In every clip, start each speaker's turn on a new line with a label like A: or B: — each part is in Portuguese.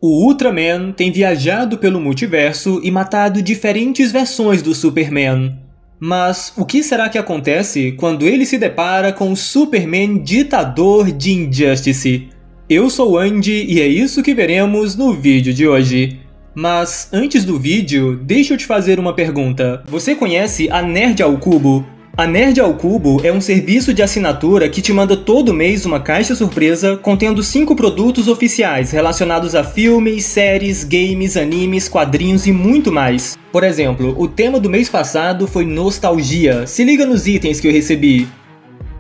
A: O Ultraman tem viajado pelo multiverso e matado diferentes versões do Superman. Mas o que será que acontece quando ele se depara com o Superman ditador de Injustice? Eu sou o Andy e é isso que veremos no vídeo de hoje. Mas antes do vídeo, deixa eu te fazer uma pergunta. Você conhece a Nerd ao Cubo? A Nerd ao Cubo é um serviço de assinatura que te manda todo mês uma caixa surpresa contendo 5 produtos oficiais relacionados a filmes, séries, games, animes, quadrinhos e muito mais. Por exemplo, o tema do mês passado foi nostalgia. Se liga nos itens que eu recebi.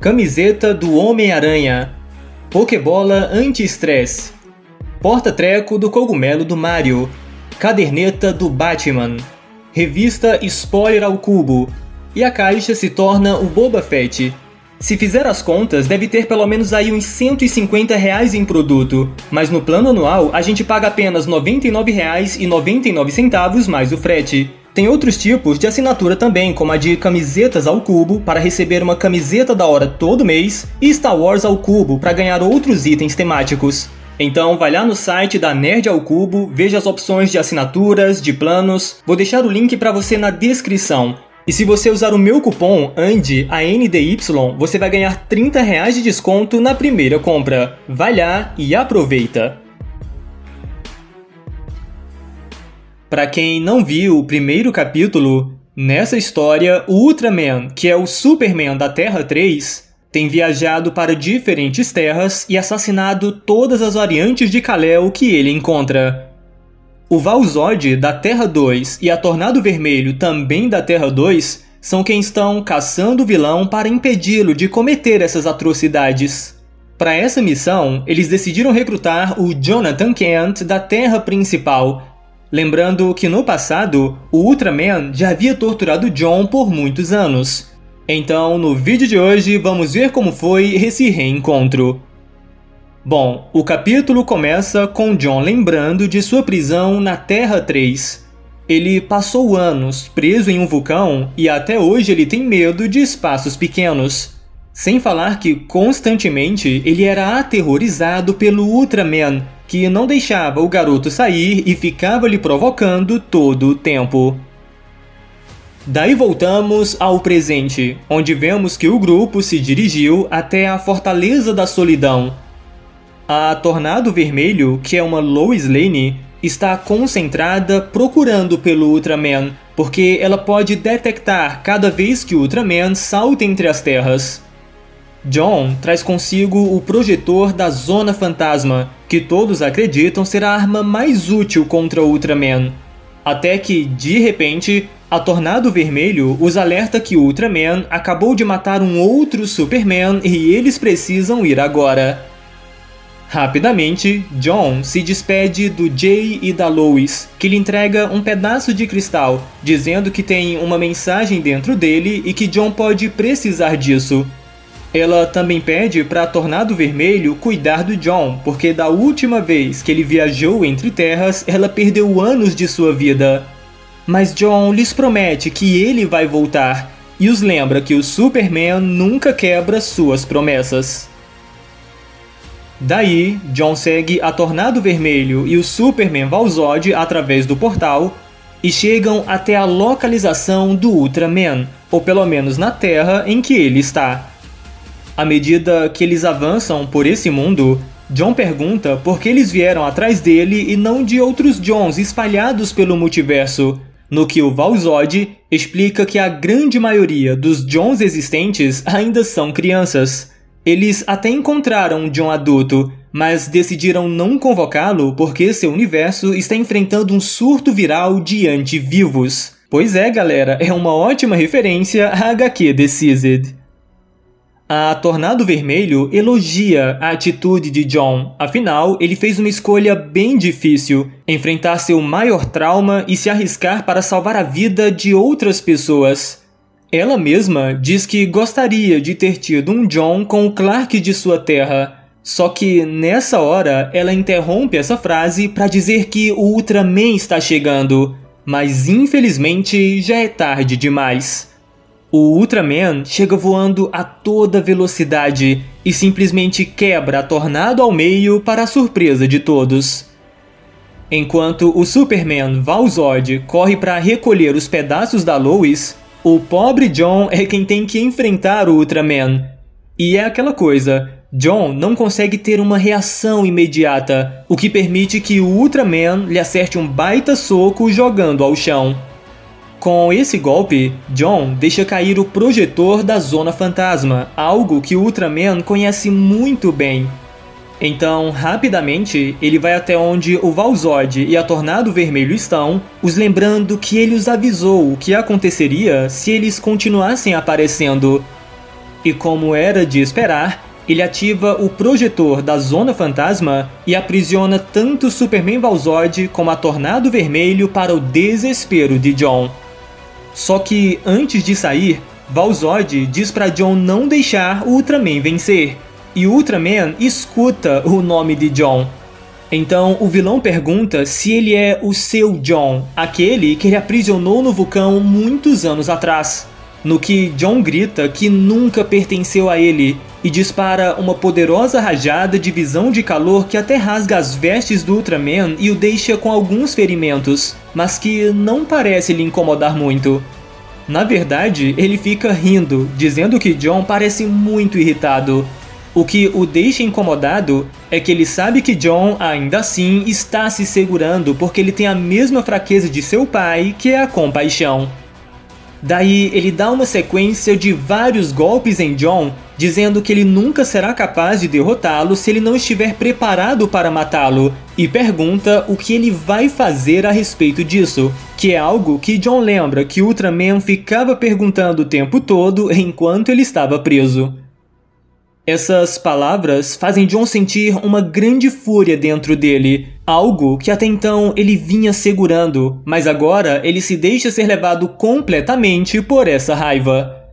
A: Camiseta do Homem-Aranha, Pokébola anti-estresse, porta-treco do cogumelo do Mario, caderneta do Batman, revista Spoiler ao Cubo, e a caixa se torna o Boba Fett. Se fizer as contas, deve ter pelo menos aí uns R$150 em produto, mas no plano anual a gente paga apenas R$ 99,99 mais o frete. Tem outros tipos de assinatura também, como a de camisetas ao cubo, para receber uma camiseta da hora todo mês, e Star Wars ao cubo, para ganhar outros itens temáticos. Então vai lá no site da Nerd ao Cubo, veja as opções de assinaturas, de planos, vou deixar o link para você na descrição. E se você usar o meu cupom ANDY, ANDY, você vai ganhar R$30 de desconto na primeira compra. Vai lá e aproveita! Para quem não viu o primeiro capítulo, nessa história, o Ultraman, que é o Superman da Terra 3, tem viajado para diferentes terras e assassinado todas as variantes de Kal-El que ele encontra. O Val-Zod da Terra 2 e a Tornado Vermelho, também da Terra 2, são quem estão caçando o vilão para impedi-lo de cometer essas atrocidades. Para essa missão, eles decidiram recrutar o Jonathan Kent da Terra principal, lembrando que no passado, o Ultraman já havia torturado John por muitos anos. Então, no vídeo de hoje, vamos ver como foi esse reencontro. Bom, o capítulo começa com John lembrando de sua prisão na Terra 3. Ele passou anos preso em um vulcão e até hoje ele tem medo de espaços pequenos. Sem falar que constantemente ele era aterrorizado pelo Ultraman, que não deixava o garoto sair e ficava lhe provocando todo o tempo. Daí voltamos ao presente, onde vemos que o grupo se dirigiu até a Fortaleza da Solidão. A Tornado Vermelho, que é uma Lois Lane, está concentrada procurando pelo Ultraman, porque ela pode detectar cada vez que o Ultraman salta entre as terras. John traz consigo o projetor da Zona Fantasma, que todos acreditam ser a arma mais útil contra o Ultraman. Até que, de repente, a Tornado Vermelho os alerta que o Ultraman acabou de matar um outro Superman e eles precisam ir agora. Rapidamente, John se despede do Jay e da Lois, que lhe entrega um pedaço de cristal, dizendo que tem uma mensagem dentro dele e que John pode precisar disso. Ela também pede para Tornado Vermelho cuidar do John, porque da última vez que ele viajou entre terras, ela perdeu anos de sua vida. Mas John lhes promete que ele vai voltar, e os lembra que o Superman nunca quebra suas promessas. Daí, John segue a Tornado Vermelho e o Superman Val-Zod através do portal e chegam até a localização do Ultraman, ou pelo menos na Terra em que ele está. À medida que eles avançam por esse mundo, John pergunta por que eles vieram atrás dele e não de outros Johns espalhados pelo multiverso, no que o Val-Zod explica que a grande maioria dos Johns existentes ainda são crianças. Eles até encontraram um John adulto, mas decidiram não convocá-lo porque seu universo está enfrentando um surto viral de antivivos. Pois é, galera, é uma ótima referência à HQ Deceased. A Tornado Vermelho elogia a atitude de John, afinal, ele fez uma escolha bem difícil, enfrentar seu maior trauma e se arriscar para salvar a vida de outras pessoas. Ela mesma diz que gostaria de ter tido um John com o Clark de sua terra, só que nessa hora ela interrompe essa frase para dizer que o Ultraman está chegando, mas infelizmente já é tarde demais. O Ultraman chega voando a toda velocidade e simplesmente quebra a Tornado ao meio para a surpresa de todos. Enquanto o Superman Val-Zod corre para recolher os pedaços da Lois, o pobre Jon é quem tem que enfrentar o Ultraman. E é aquela coisa, Jon não consegue ter uma reação imediata, o que permite que o Ultraman lhe acerte um baita soco jogando ao chão. Com esse golpe, Jon deixa cair o projetor da Zona Fantasma, algo que o Ultraman conhece muito bem. Então, rapidamente, ele vai até onde o Val-Zod e a Tornado Vermelho estão, os lembrando que ele os avisou o que aconteceria se eles continuassem aparecendo. E como era de esperar, ele ativa o projetor da Zona Fantasma e aprisiona tanto o Superman Val-Zod como a Tornado Vermelho para o desespero de Jon. Só que, antes de sair, Val-Zod diz para Jon não deixar o Ultraman vencer. E o Ultraman escuta o nome de Jon. Então o vilão pergunta se ele é o seu Jon, aquele que ele aprisionou no vulcão muitos anos atrás. No que Jon grita que nunca pertenceu a ele e dispara uma poderosa rajada de visão de calor que até rasga as vestes do Ultraman e o deixa com alguns ferimentos, mas que não parece lhe incomodar muito. Na verdade, ele fica rindo, dizendo que Jon parece muito irritado. O que o deixa incomodado é que ele sabe que Jon ainda assim está se segurando porque ele tem a mesma fraqueza de seu pai, que é a compaixão. Daí ele dá uma sequência de vários golpes em Jon, dizendo que ele nunca será capaz de derrotá-lo se ele não estiver preparado para matá-lo, e pergunta o que ele vai fazer a respeito disso, que é algo que Jon lembra que Ultraman ficava perguntando o tempo todo enquanto ele estava preso. Essas palavras fazem Jon sentir uma grande fúria dentro dele, algo que até então ele vinha segurando, mas agora ele se deixa ser levado completamente por essa raiva.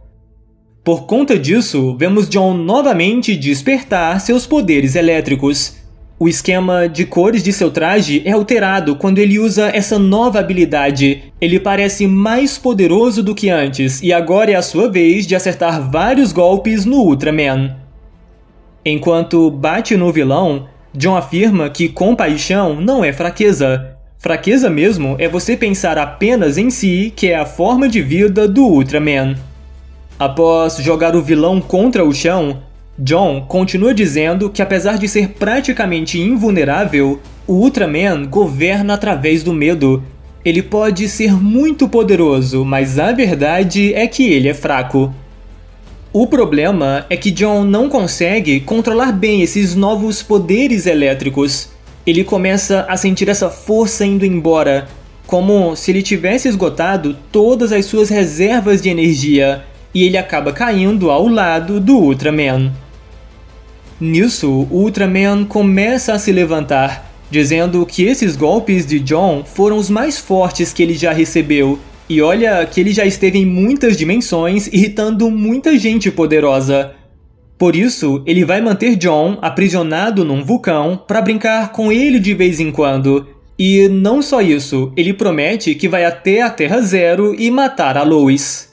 A: Por conta disso, vemos Jon novamente despertar seus poderes elétricos. O esquema de cores de seu traje é alterado quando ele usa essa nova habilidade. Ele parece mais poderoso do que antes, e agora é a sua vez de acertar vários golpes no Ultraman. Enquanto bate no vilão, Jon afirma que compaixão não é fraqueza. Fraqueza mesmo é você pensar apenas em si, que é a forma de vida do Ultraman. Após jogar o vilão contra o chão, Jon continua dizendo que apesar de ser praticamente invulnerável, o Ultraman governa através do medo. Ele pode ser muito poderoso, mas a verdade é que ele é fraco. O problema é que Jon não consegue controlar bem esses novos poderes elétricos. Ele começa a sentir essa força indo embora, como se ele tivesse esgotado todas as suas reservas de energia, e ele acaba caindo ao lado do Ultraman. Nisso, o Ultraman começa a se levantar, dizendo que esses golpes de Jon foram os mais fortes que ele já recebeu. E olha que ele já esteve em muitas dimensões, irritando muita gente poderosa. Por isso, ele vai manter Jon aprisionado num vulcão para brincar com ele de vez em quando. E não só isso, ele promete que vai até a Terra Zero e matar a Lois.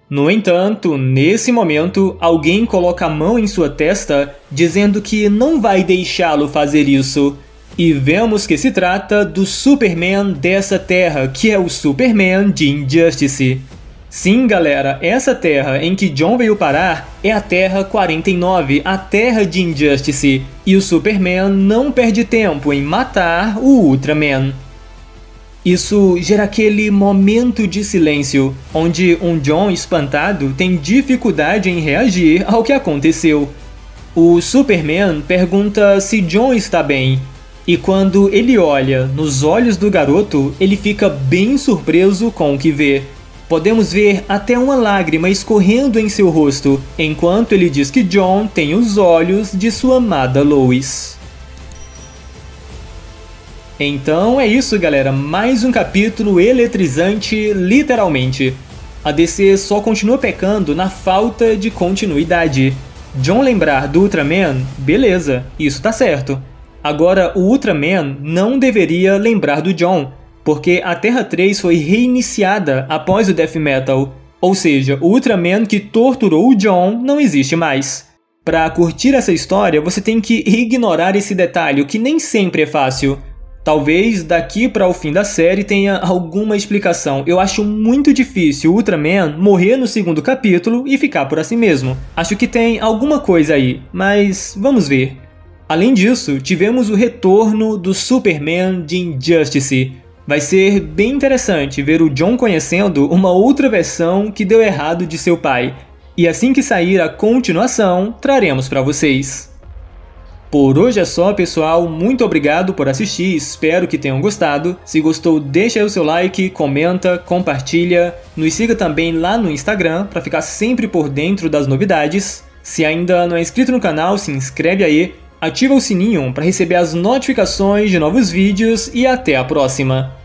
A: No entanto, nesse momento, alguém coloca a mão em sua testa, dizendo que não vai deixá-lo fazer isso. E vemos que se trata do Superman dessa Terra, que é o Superman de Injustice. Sim, galera, essa Terra em que Jon veio parar é a Terra 49, a Terra de Injustice, e o Superman não perde tempo em matar o Ultraman. Isso gera aquele momento de silêncio, onde um Jon espantado tem dificuldade em reagir ao que aconteceu. O Superman pergunta se Jon está bem, e quando ele olha nos olhos do garoto, ele fica bem surpreso com o que vê. Podemos ver até uma lágrima escorrendo em seu rosto, enquanto ele diz que Jon tem os olhos de sua amada Lois. Então é isso, galera, mais um capítulo eletrizante, literalmente. A DC só continua pecando na falta de continuidade. Jon lembrar do Ultraman, beleza, isso tá certo. Agora, o Ultraman não deveria lembrar do Jon, porque a Terra 3 foi reiniciada após o Death Metal, ou seja, o Ultraman que torturou o Jon não existe mais. Para curtir essa história, você tem que ignorar esse detalhe, que nem sempre é fácil. Talvez daqui para o fim da série tenha alguma explicação. Eu acho muito difícil o Ultraman morrer no segundo capítulo e ficar por assim mesmo. Acho que tem alguma coisa aí, mas vamos ver. Além disso, tivemos o retorno do Superman de Injustice. Vai ser bem interessante ver o Jon conhecendo uma outra versão que deu errado de seu pai. E assim que sair a continuação, traremos para vocês. Por hoje é só, pessoal. Muito obrigado por assistir, espero que tenham gostado. Se gostou, deixa aí o seu like, comenta, compartilha. Nos siga também lá no Instagram para ficar sempre por dentro das novidades. Se ainda não é inscrito no canal, se inscreve aí. Ativa o sininho para receber as notificações de novos vídeos e até a próxima!